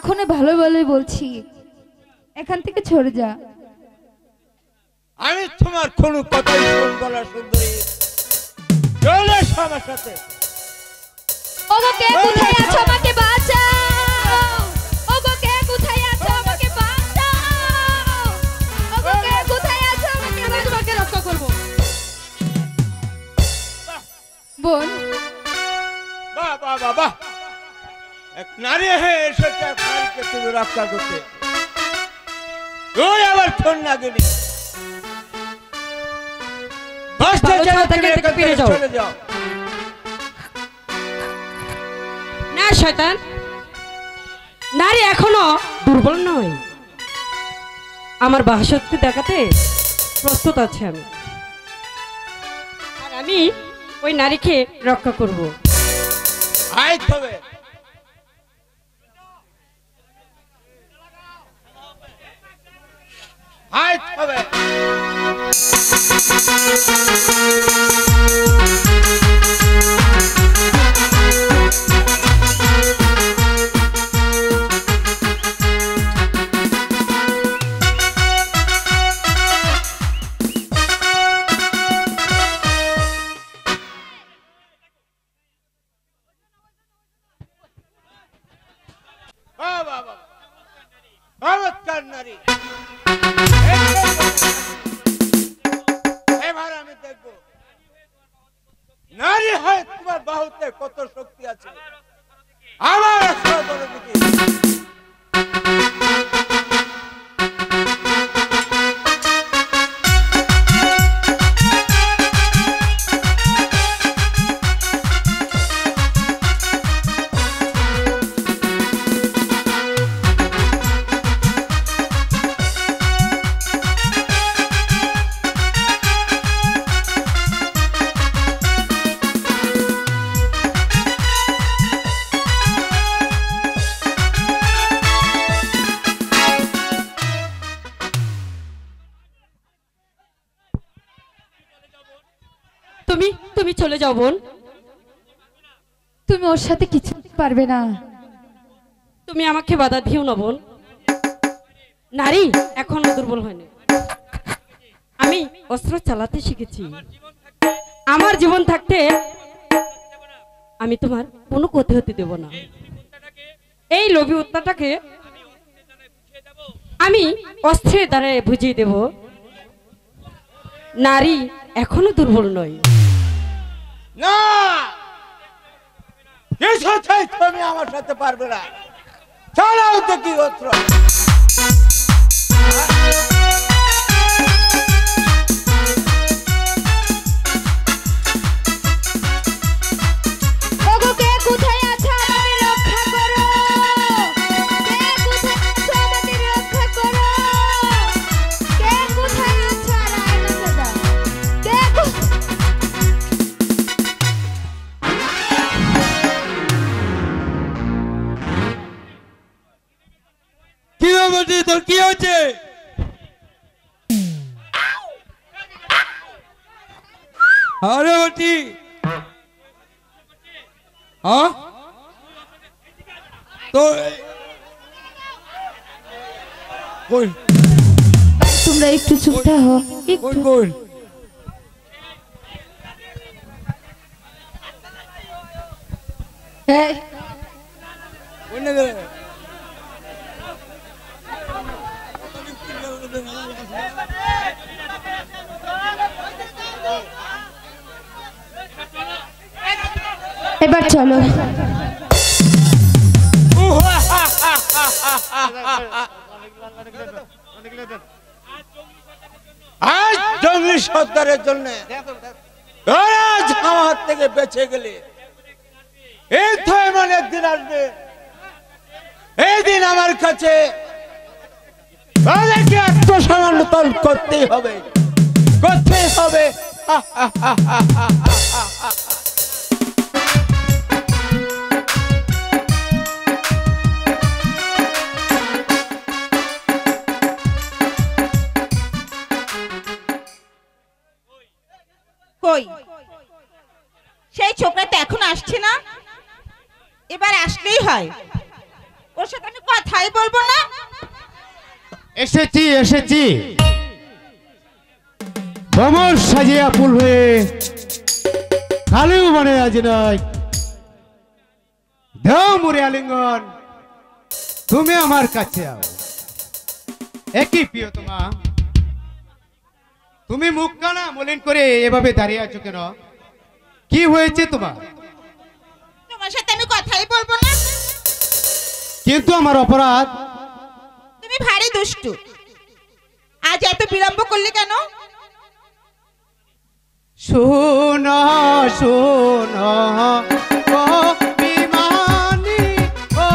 এতক্ষণে ভালো ভালোই বলছি, এখান থেকে সরে যা। আমি তোমার কোনো কথাই শুনবো না সুন্দরী, চলে এসো আমার সাথে। ওগো কে কোথায় আছো, আমাকে বাঁচাও। ওগো কে কোথায় আছো, আমাকে বাঁচাও। ওগো কে কোথায় আছো, আমাকে বাঁচাও। তোমাকে রক্ষা করব। বোন, বাহ বাহ বাহ বাহ, এক নারী হয়ে এসেছে, এক নারীকে তুমি রক্ষা করতে। তুই আবার ফোন না গেলি, চলে যাও। না শয়তান, নারী এখনো দুর্বল নয়, আমার বাহাসত্য দেখাতে প্রস্তুত আছে আমি, আর আমি ওই নারীকে রক্ষা করব। আয় তবে আয় তবে চমৎকার নারী। এবার আমি দেখবো নারী হয় তোমার বাহুতে কত শক্তি আছে। আমার বলো দেখি। তুমি চলে যাও বোন, তুমি ওর সাথে কিছু পারবে না। তুমি আমাকে বাধা দিও না বোন, নারী এখনো দুর্বল হয়নি, আমি অস্ত্র চালাতে শিখেছি। আমার জীবন থাকতে আমি তোমার কোনো ক্ষতি হতে দেব না। এই লোভী উত্তাটাকে আমি অস্ত্রের দ্বারা বুঝিয়ে দেব, নারী এখনো দুর্বল নয়। না, কিছুতেই তুমি আমার সাথে পারবে না। চালাও দেখি অস্ত্র। ওগো কে কোথায় আছো, আমাকে রক্ষা করো। কে কোথায় আছো, আমাকে রক্ষা করো। কে কোথায় আছো, আর আয়না দাদা। কে কি হবে তোর, কি হচ্ছে? আরে ওটি হ্যাঁ তো তোমরা একটু চুপ থাকো, একটু। এই এবার চলো। আজ জঙ্গলি সর্দারের জন্য আমার হাত থেকে বেঁচে গেলে এই তো এমন একদিন আসবে, এই দিন আমার কাছে তাদেরকে আত্মসমর্পণ করতেই হবে, করতেই হবে। কই সেই ছোকরা তো এখন আসছে না, এবার আসলেই হয়। ওর সাথে আমি কথাই বলবো না। এসেছি এসেছি ভ্রমণ সাজিয়া ফুল হয়ে খালিও মানে আজ নয় দেও মুরে আলিঙ্গন তুমি আমার কাছে আও। একই প্রিয় তোমা তুমি মুখ কানা মলিন করে এভাবে দাঁড়িয়ে আছো কেন? কি হয়েছে তোমার? তোমার সাথে আমি কথাই বলবো না। কিন্তু আমার অপরাধ? তুমি ভারী দুষ্টু। আজ এত বিলম্ব করলে কেন? শোনো শোনো ও বিমানী ও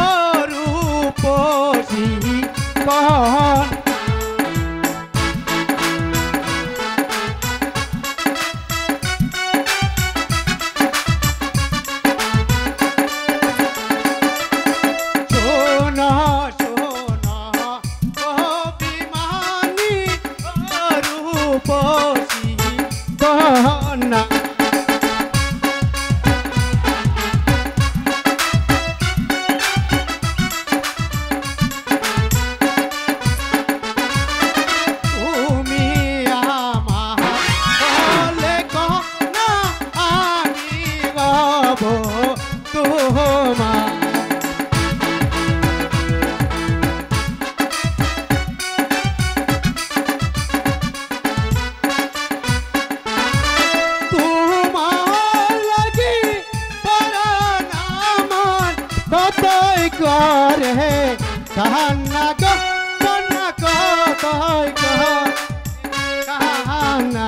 রূপসী কন শোনো শোনো ও বিমানী ও রূপসী কন্যা তুমি আমার বলে কন্যা আমি গব তোমার তোমার লাগি পরাণ আমার কতই করে কান্না গো কন্যা কতই কান্না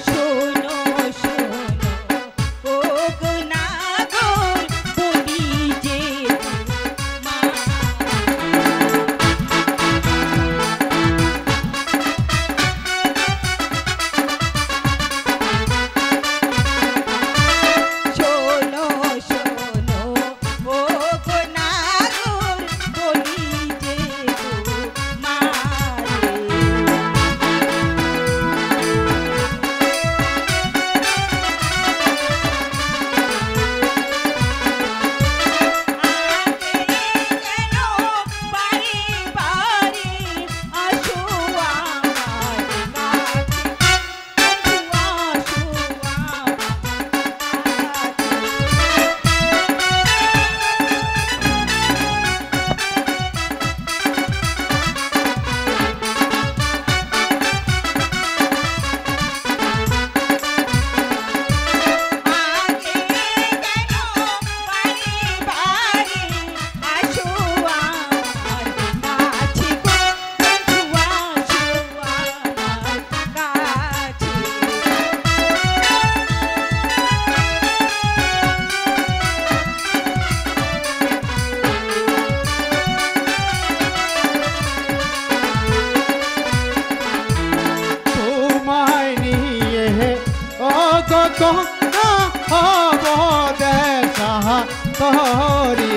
শোনো শোনো ও গো নাগর বলি যে মা শোনো শোনো ও গো নাগর বলি যে মা কেন বাড়ি বাড়ি আসো আমার কাছে আসো আগে কেন বাড়ি বাড়ি আসো আমার কাছে বন্ধু আসো আমার কাছে তোমায় নিয়ে ও গো কন্যা হব দেখা করি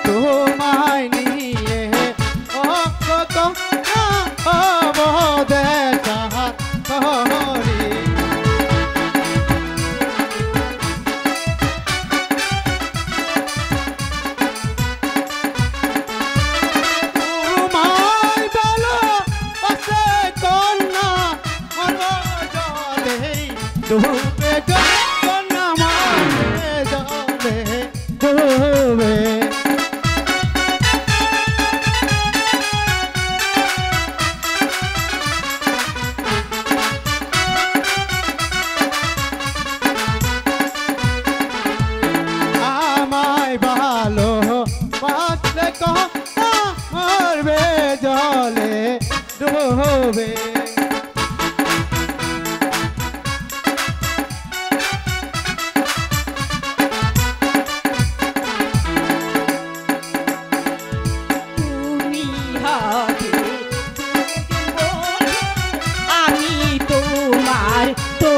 তোমায় নিয়ে ও গো কন্যা হব দেখা করি তোমায় ভালোবাসে কন্যা মরব জলে ডুবে গো কন্যা মরবে জলে ডুবে আমায় ভালো বাসলে কন্যা মরবে জলে ডুবে তুমি হবে আমি তোমার তো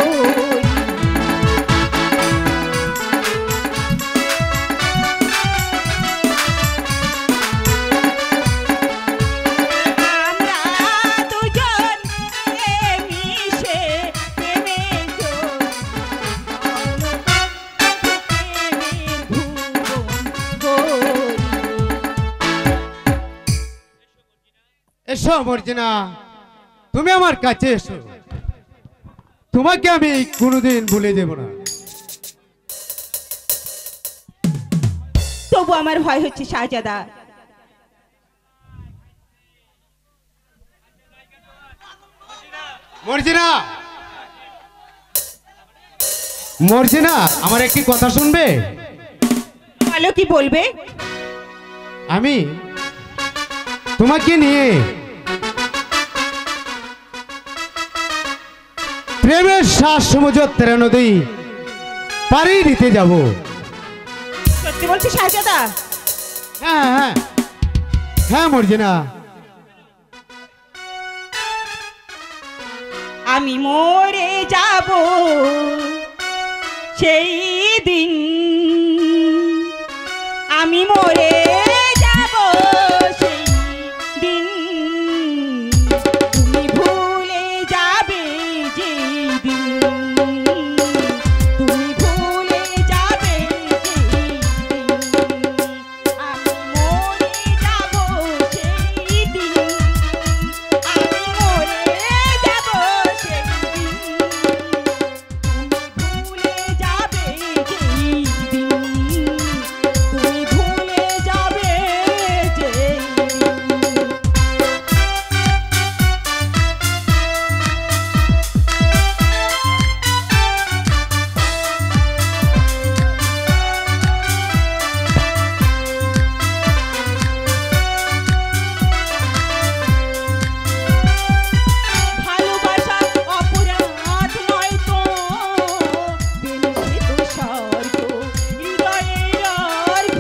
এসো মর্জিনা, তুমি আমার কাছে এসো, তোমাকে আমি কোনোদিন ভুলে দেব না। তবু আমার ভয় হচ্ছে শাহজাদা। মর্জিনা, মর্জিনা, আমার একটি কথা শুনবে? বলো, কি বলবে? আমি তোমাকে নিয়ে প্রেমের শ্বাস সমুদ্র 13 নদী পাড়ি দিতে যাব। সত্যি বলছি শাহজাদা? হ্যাঁ হ্যাঁ হ্যাঁ মর্জিনা, আমি মরে যাব সেই দিন, আমি মরে যাব সেই দিন, তুমি ভুলে যাবে যেই দিন, তুমি ভুলে যাবে যেই দিন, আমি মরে যাব সেই দিন, আমি মরে যাব সেই দিন, তুমি ভুলে যাবে যেই দিন, তুমি ভুলে যাবে যেই দিন। ভালোবাসা অপরাধ নয় তো, বিনশিত স্বর্গ হৃদয়ের অর্ঘ,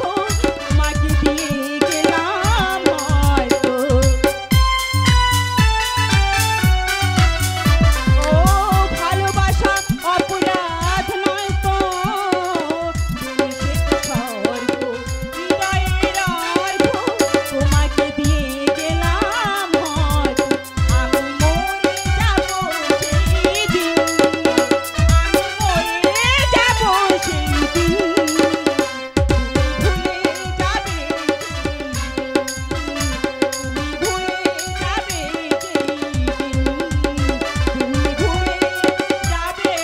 তোমাকে দিয়ে গেলাম হয়তো। ও ভালোবাসা অপরাধ নয় তো, বিনশিত স্বর্গ হৃদয়ের অর্ঘ, তোমাকে দিয়ে গেলাম হয়তো, আমি মরে যাব সেই দিন, আমি মরে যাব সেই দিন, তুমি ভুলে যাবে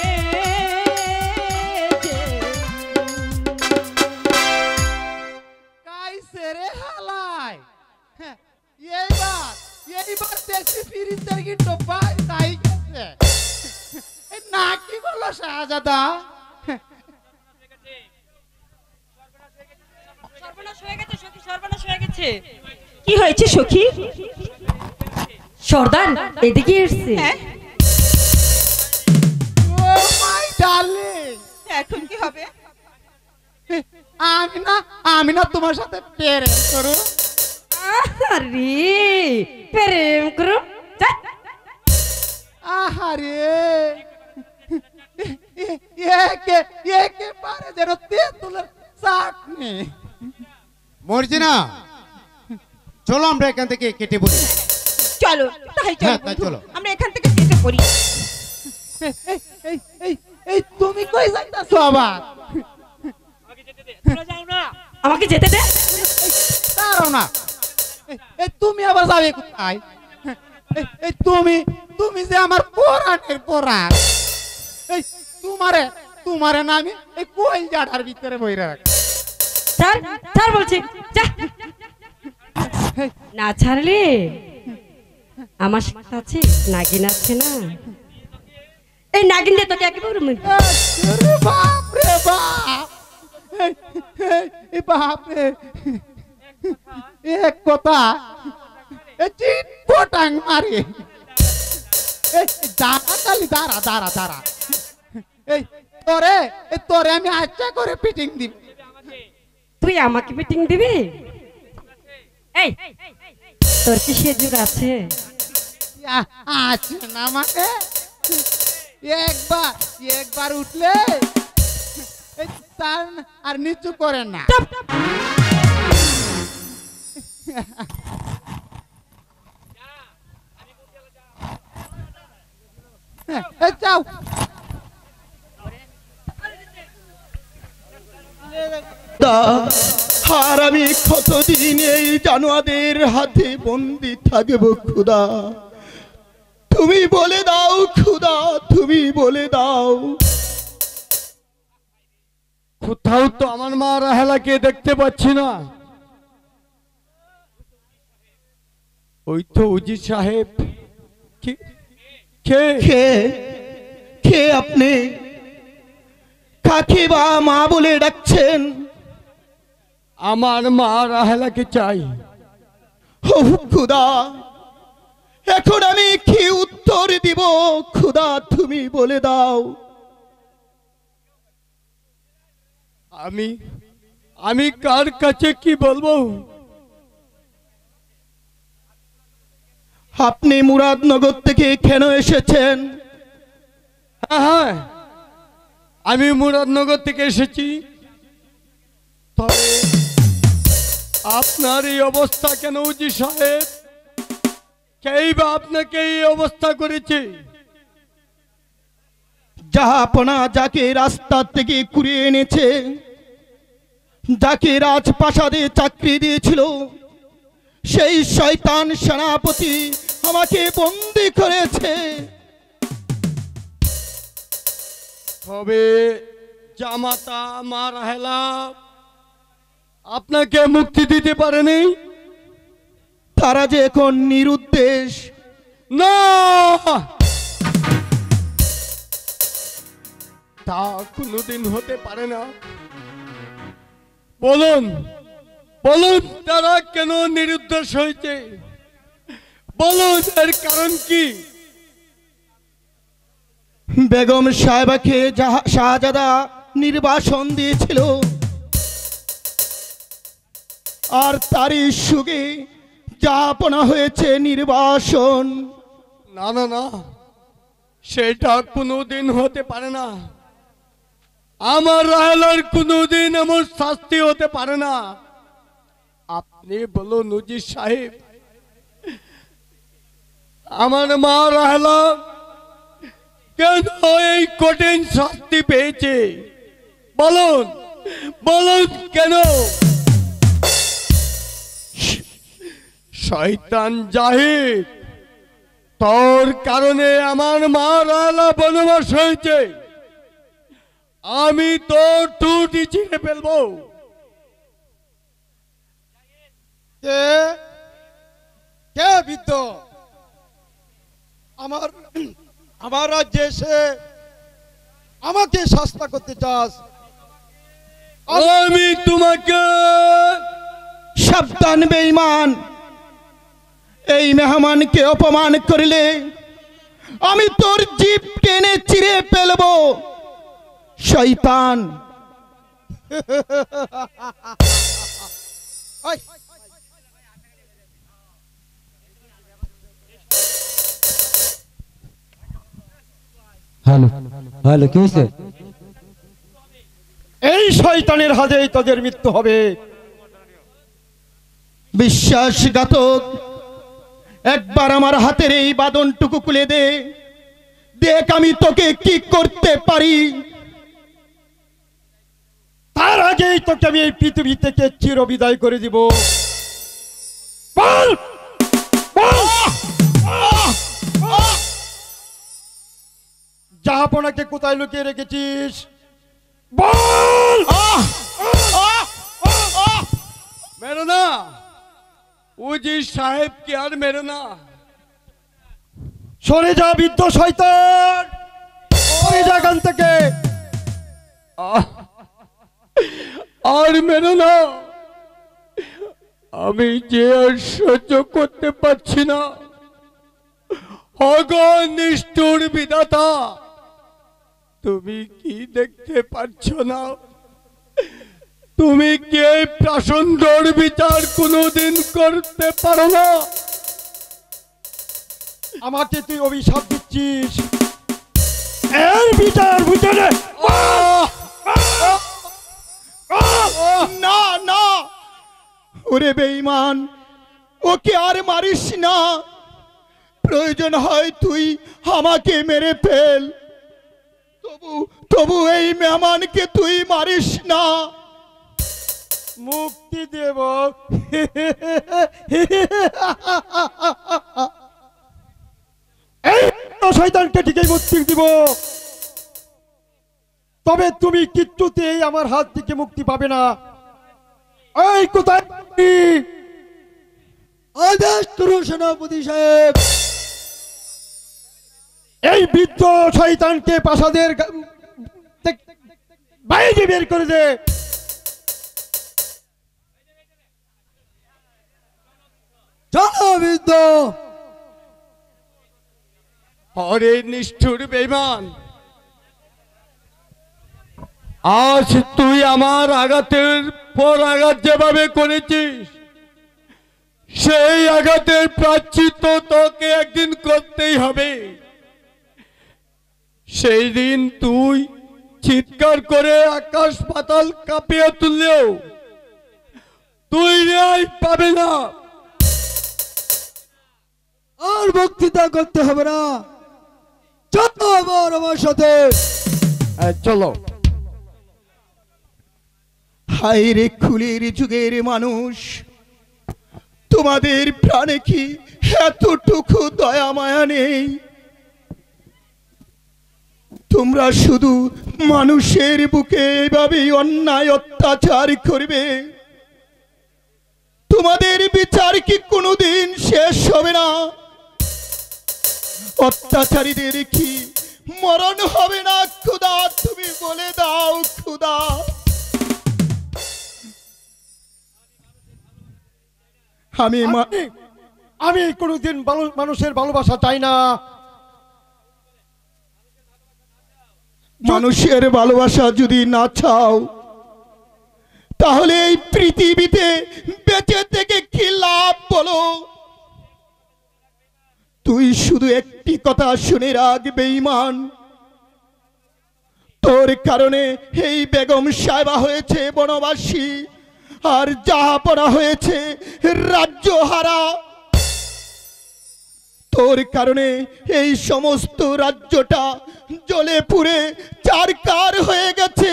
কাইছে রে হালাই, এইবার দেখছি ফিরিজের গিটো পাই তাই গেছে। না কি বললো শাহজাদা? সর্বনাশ হয়ে গেছে সখী, সর্বনাশ হয়ে গেছে। কি হয়েছে সখী? সর্দার এদিকে এসছে। হ্যাঁ, ও মাই ডার্লিং, এখন কি হবে? আমি না তোমার সাথে প্রেম করু। আরে প্রেম করো, যা। আহারে একে পারে যেন তেঁতুলের চাটনি। মর্জিনা, চলো আমরা এখান থেকে কেটে পড়ি। চলো, তাই হ্যাঁ, চলো তাই বন্ধু, চলো। আমরা এখান থেকে কেটে পড়ি। এই তুমি কই যাইতাছো আবার? আমাকে যেতে দে। দাঁড়াও না, তুমি আবার যাবে কোথায়? তুমি যে আমার পরাণের পরাণ, তোমারে না আমি এই কই জাটার ভিতরে বইরা রাখ। ছাড় ছাড় বলছি, যা। না ছাড়লে আমার কাছে নাগিন আছে না, এই নাগিন দিয়ে তোকে একেবারে বাপ রে বাপ, বাপ রে, এক কথা চিট পটাং মারে। দাঁড়া কালি, দাঁড়া দাঁড়া দাঁড়া, তোরে আমি আচ্ছা করে ফিটিং দিব। তুই আমাকে মিটিং দিবি? এই তোর কি সেজুর আছে? আছে না মানে, একবার উঠলে তার আর নিচু করে না। যাও, আর আমি ক্ষত কতদিন এই জানোয়ারদের হাতে বন্দি থাকবো খুদা? তুমি বলে দাও খুদা, তুমি বলে দাও। কোথাও তো আমার মা রাহেলাকে দেখতে পাচ্ছি না। ওই তো উজি সাহেব। কে কে আপনি? কাকে বা মা বলে ডাকছেন? আমার মা রাহেলাকে চাই। ও খুদা, এখন আমি কি উত্তর দিব খুদা, তুমি বলে দাও। আমি কার কাছে কি বলবো? আপনি মুরাদনগর থেকে কেন এসেছেন? হ্যাঁ, আমি মুরাদনগর থেকে এসেছি। তবে আপনার এই অবস্থা কেন উজি সাহেব? কেই বা আপনাকে এই অবস্থা করেছে? জাহাপনা যাকে রাস্তা থেকে কুড়িয়ে এনেছে, যাকে রাজপ্রাসাদে চাকরি দিয়েছিল, সেই শয়তান সেনাপতি আমাকে বন্দি করেছে। তবে জামাতা মা রাহেলা আপনাকে মুক্তি দিতে পারেনি। তারা যে এখন নিরুদ্দেশ। না, তা কোনোদিন হতে পারে না। বলুন বলুন, তারা কেন নিরুদ্দেশ হয়েছে? বলুন, এর কারণ কি? বেগম সাহেবাকে শাহজাদা নির্বাসন দিয়েছিল, আর তারই সুগে জাহাপনা হয়েছে নির্বাসন। না না না, সেটা কোনোদিন হতে পারে না। আমার রাহেলার কোনোদিন এমন শাস্তি হতে পারে না। আপনি বলুন উজি সাহেব, আমার মা রাহেলা কেন এই কঠিন শাস্তি পেয়েছে? বলুন বলুন কেন? শয়তান জাহিদ, তোর কারণে আমার মা রাহেলা বনবাস হয়েছে। আমি তোর টুটি ছিঁড়ে ফেলবো। কে বৃদ্ধ? আমার রাজ্যে এসে আমাকে শাস্তা করতে চাস? আমি তোমাকে। সাবধান বেঈমান, এই মেহমানকে অপমান করলে আমি তোর জিভ টেনে চিরে ফেলবো। শয়তান। হ্যালো হ্যালো, কি হয়েছে? এই শয়তানের হাতেই তোদের মৃত্যু হবে। বিশ্বাসঘাতক, একবার আমার হাতের এই বাঁধনটুকু খুলে দে, দেখ আমি তোকে কি করতে পারি। তার আগেই তোকে আমি এই পৃথিবী থেকে চিরবিদায় করে দিব। বল জাহাপনাকে কোথায় লুকিয়ে রেখেছিস? বল। মেরো না উজি সাহেব, কি আর মেরো না। সরে যা বৃদ্ধ শয়তান, সরে যা এখান থেকে। আর মেরো না, আমি যে আর সহ্য করতে পারছি না। অগণ নিষ্ঠুর বিধাতা, তুমি কি দেখতে পাচ্ছ না? তুমি কি এই প্রাসঙ্গর বিচার কোনোদিন করতে পারো না? আমাকে তুই অভিশাপ দিচ্ছিস, এর বিচার বুঝে নে। না না, ওরে বেঈমান, ওকে আর মারিস না। প্রয়োজন হয় তুই আমাকে মেরে ফেল, তবু এই মেহমানকে তুই মারিস না। মুক্তি দেব। এই শয়তানকে ঠিকই মুক্তি দিব, তবে তুমি কিচ্ছুতেই আমার হাত থেকে মুক্তি পাবে না। এই কোথায় আদেশ করুন সেনাপতি সাহেব। এই বৃদ্ধ শয়তানকে প্রাসাদের বাইরে বের করে দে। চলো বৃদ্ধ। অরে নিষ্ঠুর বেঈমান, আজ তুই আমার আঘাতের পর আঘাত যেভাবে করেছিস, সেই আঘাতের প্রায়শ্চিত্ত তোকে একদিন করতেই হবে। সেই দিন তুই চিৎকার করে আকাশ পাতাল কাঁপিয়ে তুললেও তুই ন্যায় পাবে না। আর বক্তৃতা করতে হবে না, চলো আবার আমার সাথে। চলো। হায় রে খুলির যুগের মানুষ, তোমাদের প্রাণে কি এতটুকু দয়া মায়া নেই? তোমরা শুধু মানুষের বুকে এভাবেই অন্যায় অত্যাচার করবে? তোমাদের বিচার কি কোনোদিন শেষ হবে না? অত্যাচারীদের কি মরণ হবে না? খোদা তুমি বলে দাও খোদা। আমি কোনোদিন মানুষের ভালোবাসা চাই না। মানুষের ভালোবাসা যদি না চাও, তাহলে এই পৃথিবীতে বেঁচে থেকে কি লাভ বলো? তুই শুধু একটি কথা শুনে রাখ বেঈমান, তোর কারণে এই বেগম সাহেবা হয়েছে বনবাসী, আর জাহাপনা হয়েছে রাজ্যহারা। তোর কারণে এই সমস্ত রাজ্যটা জ্বলে পুড়ে চারকার হয়ে গেছে,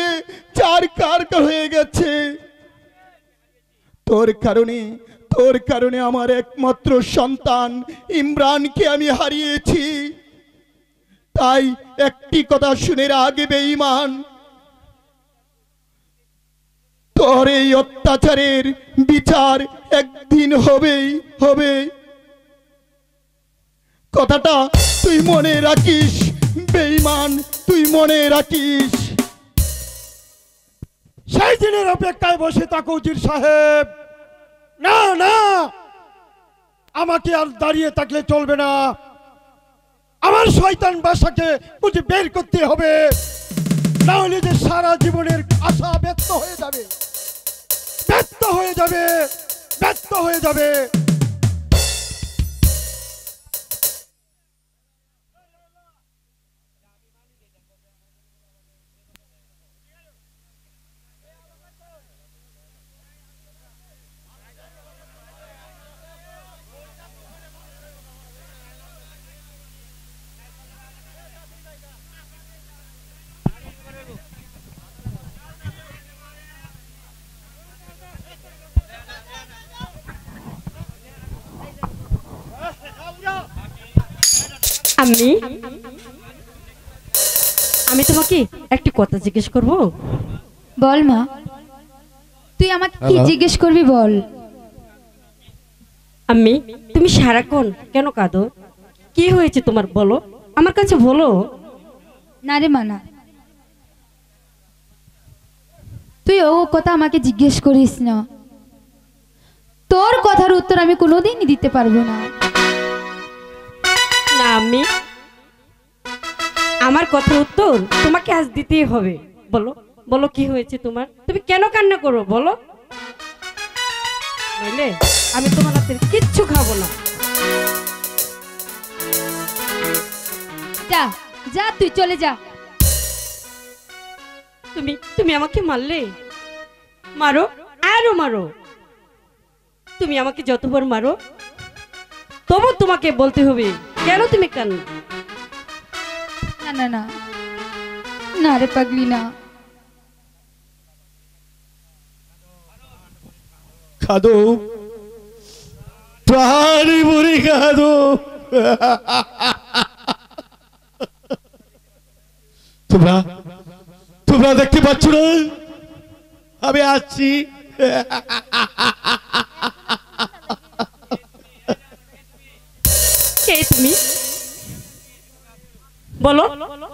চারকার হয়ে গেছে। তোর কারণে আমার একমাত্র সন্তান ইমরানকে আমি হারিয়েছি। তাই একটি কথা শুনে রাখ বেঈমান, তোর এই অত্যাচারের বিচার একদিন হবেই হবে। কথাটা তুই মনে রাখিস বেঈমান, তুই মনে রাখিস। সেই দিনের অপেক্ষায় বসে থাকো উজির সাহেব। না না, আমাকে আর দাঁড়িয়ে থাকলে চলবে না। আমার শয়তান বাসাকে খুঁজে বের করতে হবে, না হলে যে সারা জীবনের আশা ব্যর্থ হয়ে যাবে, ব্যর্থ হয়ে যাবে, ব্যর্থ হয়ে যাবে। আমি তোমাকে একটি কথা জিজ্ঞেস করব। বল মা, তুই আমাকে কি জিজ্ঞেস করবি বল। আম্মি, তুমি সারাক্ষণ কেন কাঁদো? কি হয়েছে তোমার বলো, আমার কাছে বলো। না রে মানা, তুই ও কথা আমাকে জিজ্ঞেস করিস না। তোর কথার উত্তর আমি কোনোদিনই দিতে পারবো না। না আম্মি, আমার কথার উত্তর তোমাকে আজ দিতেই হবে। বলো বলো, কি হয়েছে তোমার? তুমি কেন কান্না করো বলো, নইলে আমি তোমার হাতের কিচ্ছু খাবো না। যা যা, তুই চলে যা। তুমি আমাকে মারলে, মারো আরো মারো। তুমি আমাকে যতবার মারো তবু তোমাকে বলতে হবে কেন তুমি কান্না। না না না না রে পাগলি না। কাঁদো, প্রাণী ভরে কাঁদো। তোমরা তোমরা দেখতে পাচ্ছ না আমি আসছি? কে তুমি? বলো,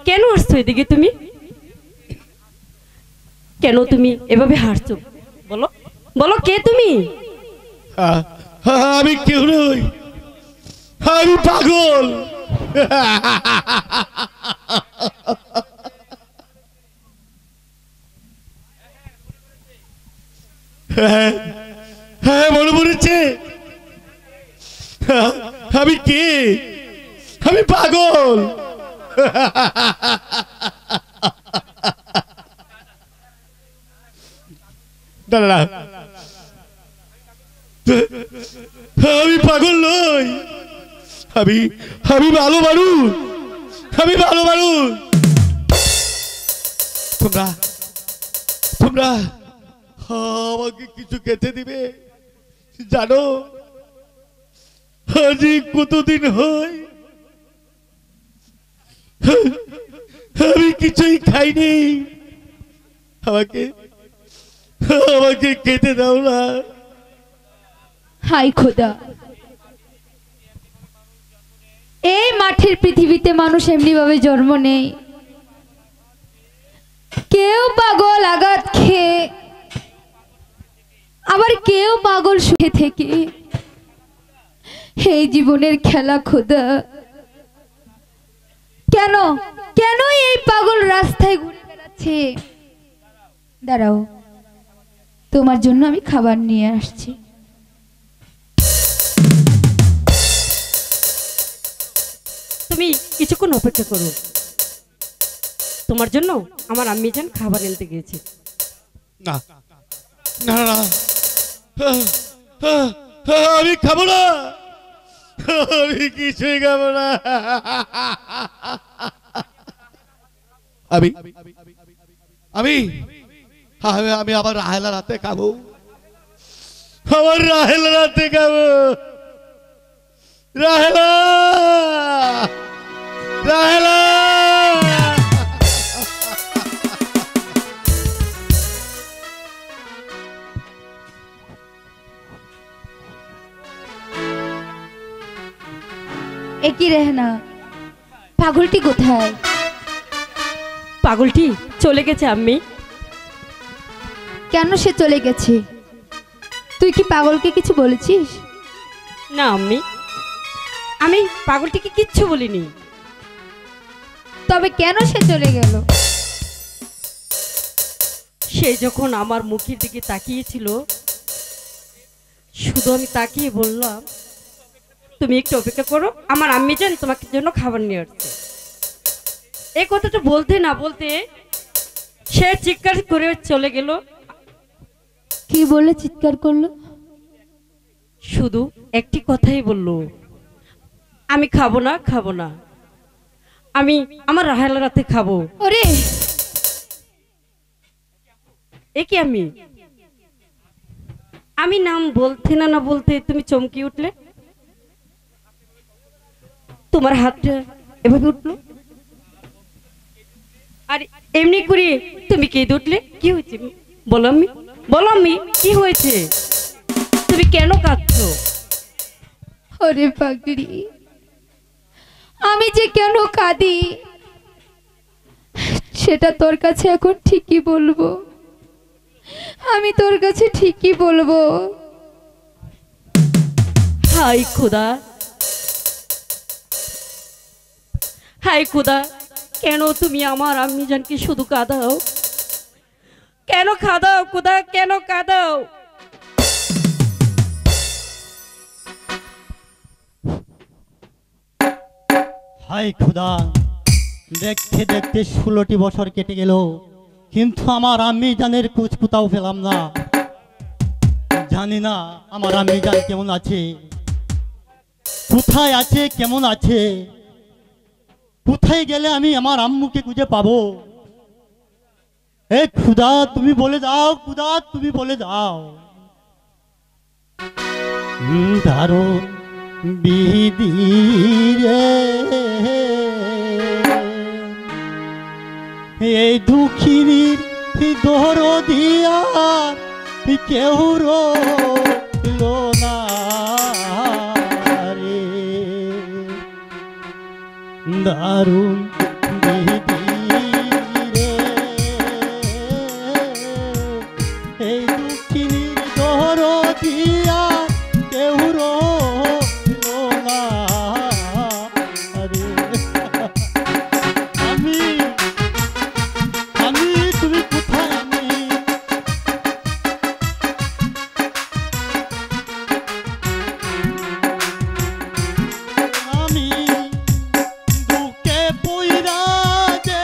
কেন আসছো এদিকে তুমি? কেন তুমি এভাবে হাসছো? বলো বলো, কে তুমি? আমি কেউ নই, আমি পাগল। হ্যাঁ, মনে পড়েছে। আমি কে? আমি পাগল। দাঁড়া, আমি পাগল নই, আমি আমি ভালো মানুষ, আমি ভালো মানুষ। তোমরা তোমরা আমাকে কিছু খেতে দিবে? জানো আজ কতদিন হয় আমি কিছুই খাইনি। আমাকে আমাকে খেতে দাও না। হাই খোদা, এই মাঠের পৃথিবীতে মানুষ এমনি ভাবে জন্ম নেই। কেউ পাগল আঘাত খেয়ে, আবার কেউ পাগল শুয়ে থেকে। এই জীবনের খেলা খোদা, কেন কেন এই পাগল রাস্তায় ঘুরে বেড়াচ্ছে? দাঁড়াও, তোমার জন্য আমি খাবার নিয়ে আসছি। তুমি কিছুক্ষণ অপেক্ষা করো, তোমার জন্য আমার আম্মি জান খাবার এনতে গিয়েছে। না না না, আমি খাবো না, আমি কিছুই খাবো না। আমি আমি আমি আবার রাহেলা রাতে খাবো, আমার রাহেলা রাতে খাবো। রাহেলা, রাহেলা, একই রেহনা, পাগলটি কোথায়? পাগলটি চলে গেছে আম্মি। কেন সে চলে গেছে? তুই কি পাগলকে কিছু বলেছিস? না আম্মি, আমি পাগলটিকে কিচ্ছু বলিনি। তবে কেন সে চলে গেল? সে যখন আমার মুখের দিকে তাকিয়েছিল, শুধু আমি তাকিয়ে বললাম, তুমি একটু অপেক্ষা করো, আমার আম্মি জান তোমাকে জন্য খাবার নিয়ে আসছে। এই কথাটা বলতে না বলতে সে চিৎকার করে চলে গেল। কি বলে চিৎকার করলো? শুধু একটি কথাই বললো, আমি খাবো না, খাবো না, আমি আমার রাহেলা রাতে খাবো। ওরে, একে আমি নাম বলতে না না বলতে তুমি চমকে উঠলে, তোমার হাতটা এভাবে উঠলো, আর এমনি করে তুমি কেঁদে উঠলে। কি হয়েছে বলো আম্মি, বলো আম্মি, কি হয়েছে? তুমি কেন কাঁদছো? ওরে পাগলি, আমি যে কেন কাঁদি সেটা তোর কাছে এখন ঠিকই বলবো। আমি তোর কাছে ঠিকই বলবো। হাই খোদা, হাই খোদা, কেন তুমি আমার আম্মি জানকে শুধু কাঁদাও? কেন কাঁদাও খোদা, কেন কাঁদাও? হায় খোদা, দেখতে দেখতে 16টি বছর কেটে গেল, কিন্তু আমার আম্মি জানের কুচকুতাও পেলাম না। জানি না আমার আম্মি জান কেমন আছে, কোথায় আছে, কেমন আছে, কোথায় গেলে আমি আমার আম্মুকে খুঁজে পাবো? এ খুদা তুমি বলে দাও, খুদা তুমি বলে দাও। দারুণ বিধি রে, এই দুঃখিনীর দরদি আর কেউ রইল না রে। দারুণ বিধি রে, এই দুঃখিনীর দরদি আর কেউ রইল না রে। আমি আমি তুমি কোথায়? আমি বুকে পইরা যে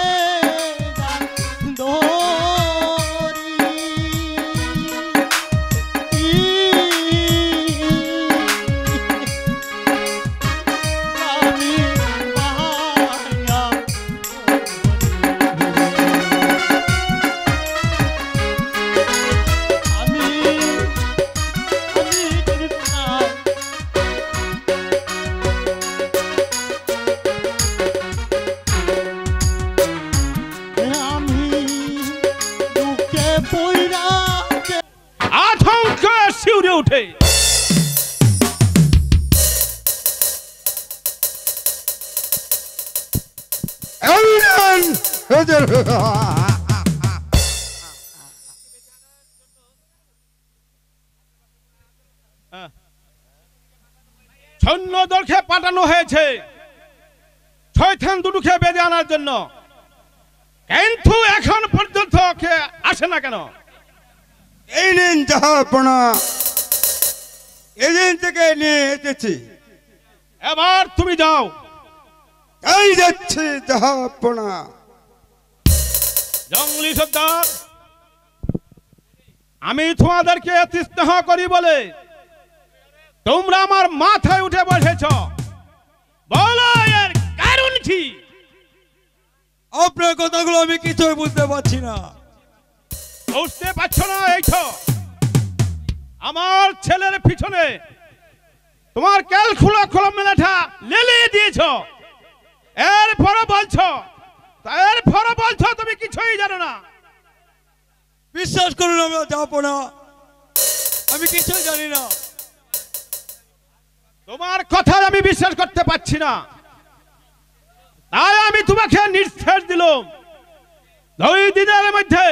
আমি বুকে পইরা আতঙ্ক শিউরে উঠে সৈন্য দলকে পাঠানো হয়েছে শয়তান দুটোকে বেঁধে আনার জন্য, কিন্তু এখন পর্যন্ত কে আসে না কেন? এই নিন জাহাপনা, এদিন থেকে নিয়ে এসেছি। এবার তুমি যাও। এই যাচ্ছি জাহাপনা। জঙ্গলি সর্দার, আমি তোমাদেরকে অতি স্নেহ করি বলে তোমরা আমার মাথায় উঠে বসেছ, বলো এর কারণ কি? আপনার কথাগুলো আমি কিছুই বুঝতে পারছি না। বুঝতে পারছো না? এই তো আমার ছেলের পিছনে তোমার ক্যালকুলা কলম মেলাটা লেলিয়ে দিয়েছ, এরপরে বলছো তুমি কিছুই জানো না। বিশ্বাস করুন, আমরা যাবো না, আমি কিছুই জানি না। তোমার কথা আমি বিশ্বাস করতে পারছি না, তাই আমি তোমাকে নির্দেশ দিলাম 2 দিনের মধ্যে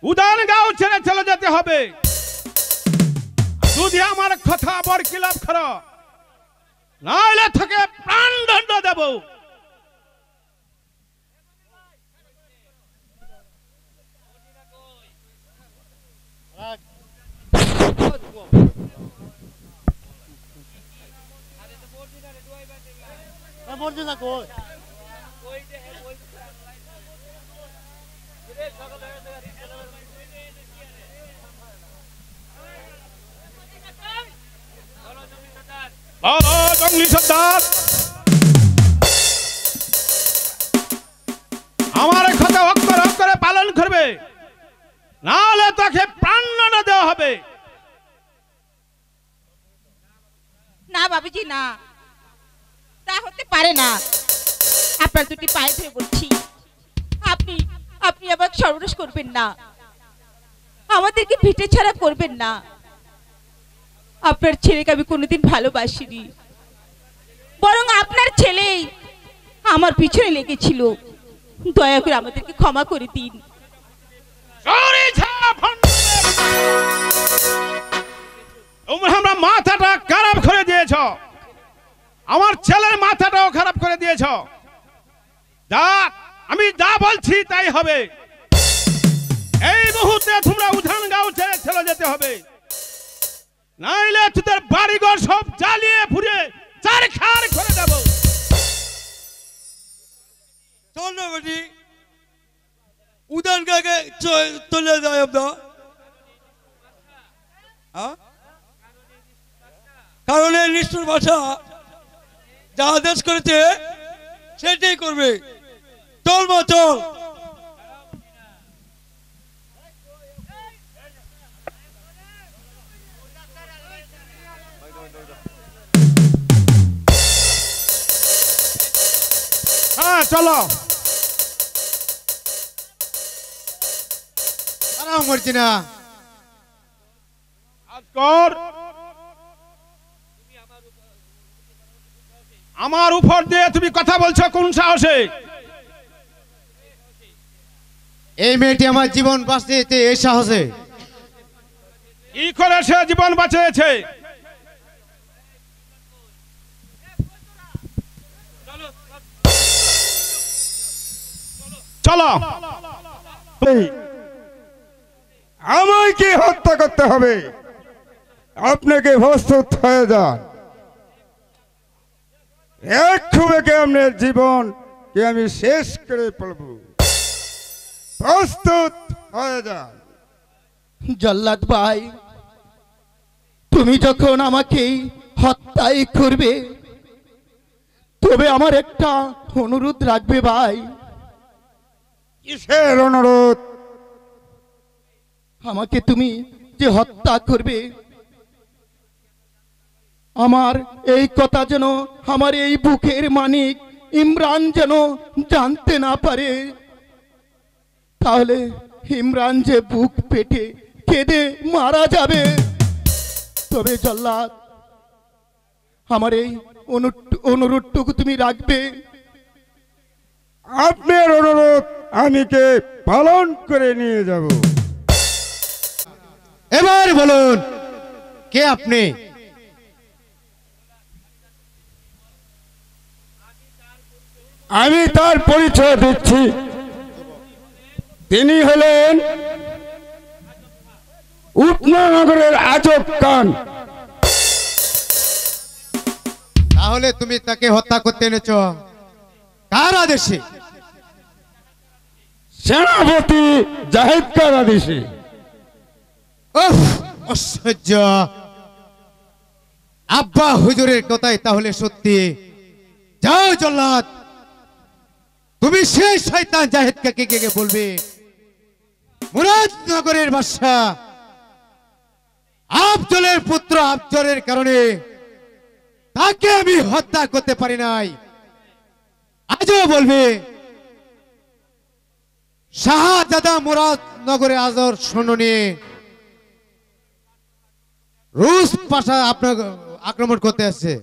উদানগাঁও ছেড়ে চলে যেতে হবে। যদি আমার কথা বরখিলাপ করো, নাহলে থেকে প্রাণদণ্ড দেব। জঙ্গলি সর্দার, আমার কথা অক্ষরে পালন করবে, নাহলে তাকে প্রাণদণ্ড দেওয়া হবে। না বাবুজি, না, তা হতে পারে না। আপনার দুটি পায়ে ধরে বলছি, আপনি আপনি আমাকে সর্বনাশ করবেন না, আমাদেরকে ভিটে ছাড়া করবেন না। আপনার ছেলেকে আমি কোনোদিন ভালোবাসিনি, বরং আপনার ছেলেই আমার পিছনে লেগেছিল। দয়া করে আমাদেরকে ক্ষমা করে দিন। তোমরা মাথাটা খারাপ করে দিয়েছ, আমার ছেলের মাথাটাও খারাপ করে দিয়েছ। আমি যা বলছি তাই হবে। এই মুহূর্তে তোমরা উধানগাঁও ছেড়ে চলে যেতে হবে, নাইলে তোদের বাড়িঘর সব জ্বালিয়ে পুড়িয়ে চারখার করে দেব। চল না বেটি, উদানগাঁকে চলে যায় আমরা। কারণ এই নিষ্ঠুর ভাষা যা আদেশ করেছে সেটাই করবে। চল মা, চল। হ্যাঁ চলো। মর্জিনা আজকর আমার উপর দিয়ে তুমি কথা বলছো কোন সাহসে? এই মেয়েটি আমার জীবন বাঁচিয়েছে এই সাহসে। কি করে সে জীবন বাঁচিয়েছে? চলো। আমায় কি হত্যা করতে হবে? আপনাকে প্রস্তুত হয়ে যান। এক ক্ষোভে আপনার জীবন কে আমি শেষ করে পড়ব। প্রস্তুত হয়ে যান। জল্লাদ ভাই, তুমি যখন আমাকে হত্যাই করবে, তবে আমার একটা অনুরোধ রাখবে ভাই। কিসের অনুরোধ? আমাকে তুমি যে হত্যা করবে, আমার এই কথা যেন আমার এই বুকের মানিক ইমরান যেন জানতে না পারে। তাহলে ইমরান যে বুক পেটে কেঁদে মারা যাবে। তবে জল্লাদ, আমার এই অনুরোধটুকু তুমি রাখবে। আপনার অনুরোধ আমি কে পালন করে নিয়ে যাব। এবার বলুন কে আপনি? আমি তার পরিচয় দিচ্ছি। তিনি হলেন উপনগরের আজব খান। তাহলে তুমি তাকে হত্যা করতে এনেছ কার আদেশে? সেনাপতি জাহিদ খান আদেশে। অসহ্য! আব্বা হুজুরের কথাই তাহলে সত্যি। যাও জল্লাদ, তুমি সেই শয়তান জাহিদকে কে বলবে মুরাদনগরের বাদশা আফজলের পুত্র আফজলের কারণে তাকে আমি হত্যা করতে পারি নাই। আজও বলবে শাহজাদা মুরাদনগরে আজর সৈন্য নিয়ে রুশ পাশা আপনার আক্রমণ করতে আসছে।